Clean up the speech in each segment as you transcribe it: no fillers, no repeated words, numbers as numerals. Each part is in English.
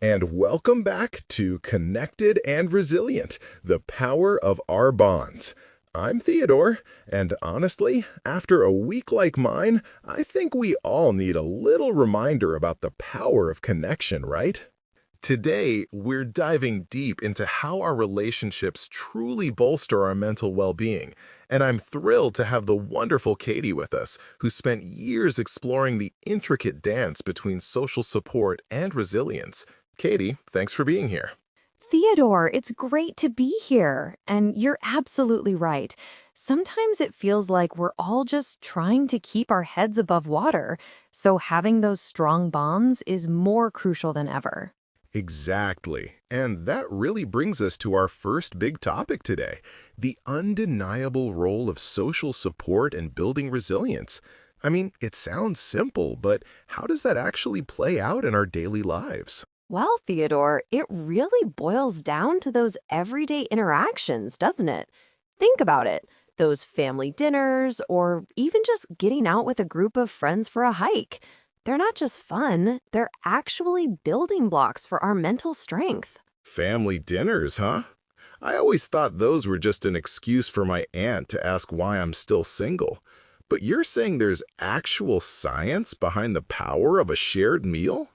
and welcome back to Connected and Resilient, the Power of Our Bonds. I'm Theodore, and honestly, after a week like mine, I think we all need a little reminder about the power of connection, right? Today, we're diving deep into how our relationships truly bolster our mental well-being, and I'm thrilled to have the wonderful Katie with us, who spent years exploring the intricate dance between social support and resilience. Katie, thanks for being here. Theodore, it's great to be here. And you're absolutely right. Sometimes it feels like we're all just trying to keep our heads above water. So having those strong bonds is more crucial than ever. Exactly. And that really brings us to our first big topic today, the undeniable role of social support in building resilience. I mean, it sounds simple, but how does that actually play out in our daily lives? Well, Theodore, it really boils down to those everyday interactions, doesn't it? Think about it. Those family dinners, or even just getting out with a group of friends for a hike. They're not just fun, they're actually building blocks for our mental strength. Family dinners, huh? I always thought those were just an excuse for my aunt to ask why I'm still single. But you're saying there's actual science behind the power of a shared meal?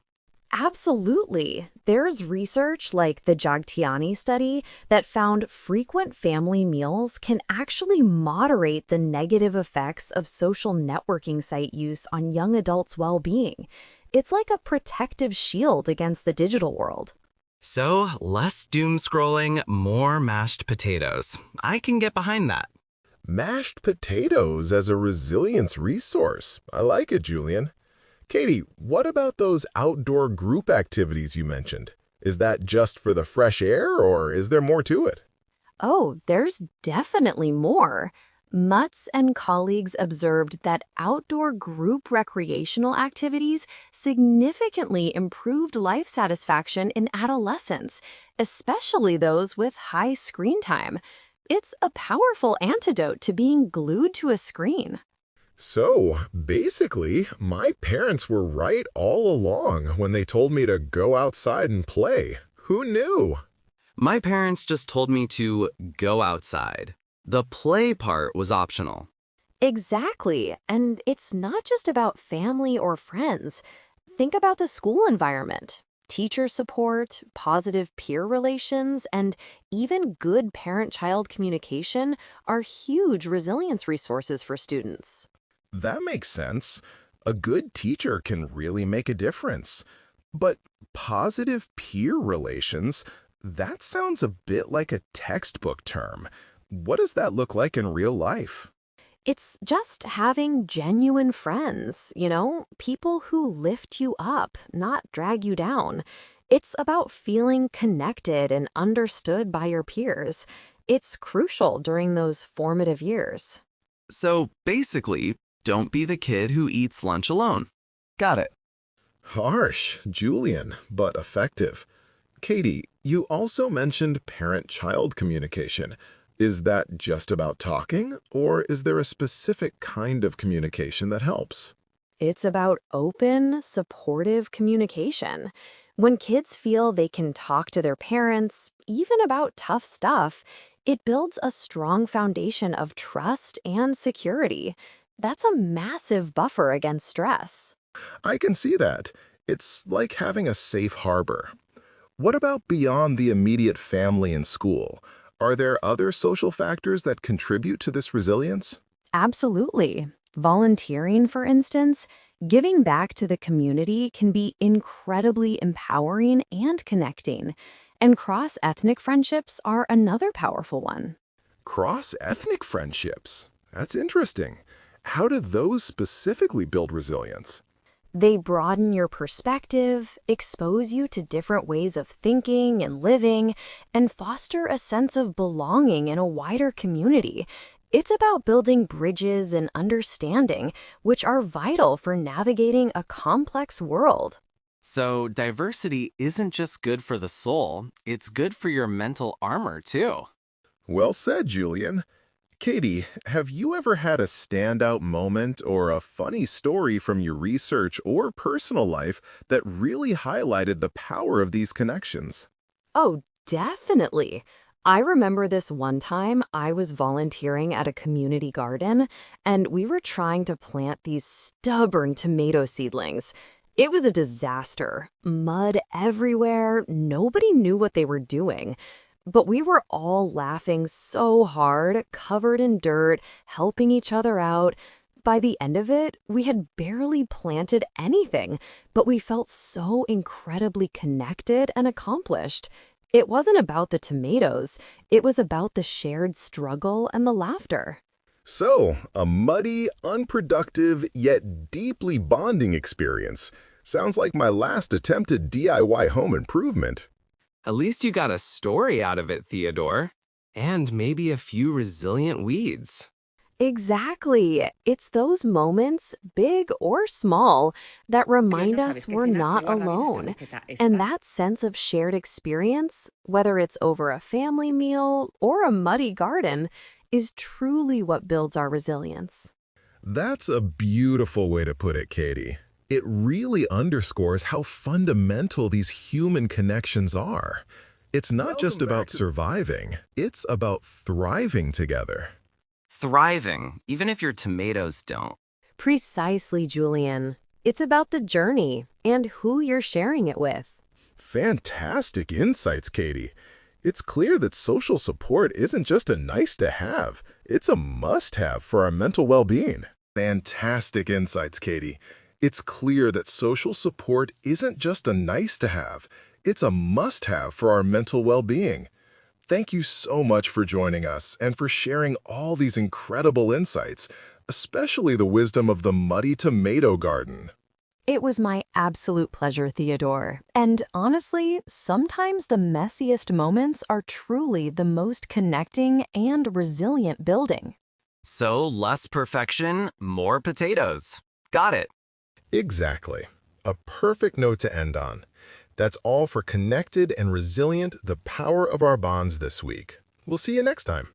Absolutely. There's research like the Jagtiani study that found frequent family meals can actually moderate the negative effects of social networking site use on young adults' well-being. It's like a protective shield against the digital world. So, less doom scrolling, more mashed potatoes. I can get behind that. Mashed potatoes as a resilience resource. I like it, Julian. Katie, what about those outdoor group activities you mentioned? Is that just for the fresh air, or is there more to it? Oh, there's definitely more. Mutz and colleagues observed that outdoor group recreational activities significantly improved life satisfaction in adolescents, especially those with high screen time. It's a powerful antidote to being glued to a screen. So, basically, my parents were right all along when they told me to go outside and play. Who knew? My parents just told me to go outside. The play part was optional. Exactly. And it's not just about family or friends. Think about the school environment. Teacher support, positive peer relations, and even good parent-child communication are huge resilience resources for students. That makes sense. A good teacher can really make a difference. But positive peer relations, that sounds a bit like a textbook term. What does that look like in real life? It's just having genuine friends, people who lift you up, not drag you down. It's about feeling connected and understood by your peers. It's crucial during those formative years. So, basically, don't be the kid who eats lunch alone. Got it. Harsh, Julian, but effective. Katie, you also mentioned parent-child communication. Is that just about talking, or is there a specific kind of communication that helps? It's about open, supportive communication. When kids feel they can talk to their parents, even about tough stuff, it builds a strong foundation of trust and security. That's a massive buffer against stress. I can see that. It's like having a safe harbor. What about beyond the immediate family and school? Are there other social factors that contribute to this resilience? Absolutely. Volunteering, for instance, giving back to the community can be incredibly empowering and connecting. And cross-ethnic friendships are another powerful one. Cross-ethnic friendships. That's interesting. How do those specifically build resilience? They broaden your perspective, expose you to different ways of thinking and living, and foster a sense of belonging in a wider community. It's about building bridges and understanding, which are vital for navigating a complex world. So, diversity isn't just good for the soul, it's good for your mental armor, too. Well said, Julian. Katie, have you ever had a standout moment or a funny story from your research or personal life that really highlighted the power of these connections? Oh, definitely. I remember this one time I was volunteering at a community garden, and we were trying to plant these stubborn tomato seedlings. It was a disaster. Mud everywhere. Nobody knew what they were doing. But we were all laughing so hard, covered in dirt, helping each other out. By the end of it, we had barely planted anything, but we felt so incredibly connected and accomplished. It wasn't about the tomatoes, it was about the shared struggle and the laughter. So, a muddy, unproductive, yet deeply bonding experience. Sounds like my last attempt at DIY home improvement. At least you got a story out of it, Theodore. And maybe a few resilient weeds. Exactly. It's those moments, big or small, that Si hoy remind no us sabes qué we're cenar, not recuerda que esta alone. receta And está that sense of shared experience, whether it's over a family meal or a muddy garden, is truly what builds our resilience. That's a beautiful way to put it, Katie. It really underscores how fundamental these human connections are. It's not just about surviving, it's about thriving together. Thriving, even if your tomatoes don't. Precisely, Julian. It's about the journey and who you're sharing it with. Fantastic insights, Katie. It's clear that social support isn't just a nice to have, it's a must have for our mental well-being. Fantastic insights, Katie. It's clear that social support isn't just a nice to have, it's a must have for our mental well-being. Thank you so much for joining us and for sharing all these incredible insights, especially the wisdom of the muddy tomato garden. It was my absolute pleasure, Theodore. And honestly, sometimes the messiest moments are truly the most connecting and resilient building. So, less perfection, more potatoes. Got it. Exactly. A perfect note to end on. That's all for Connected and Resilient, the Power of Our Bonds this week. We'll see you next time.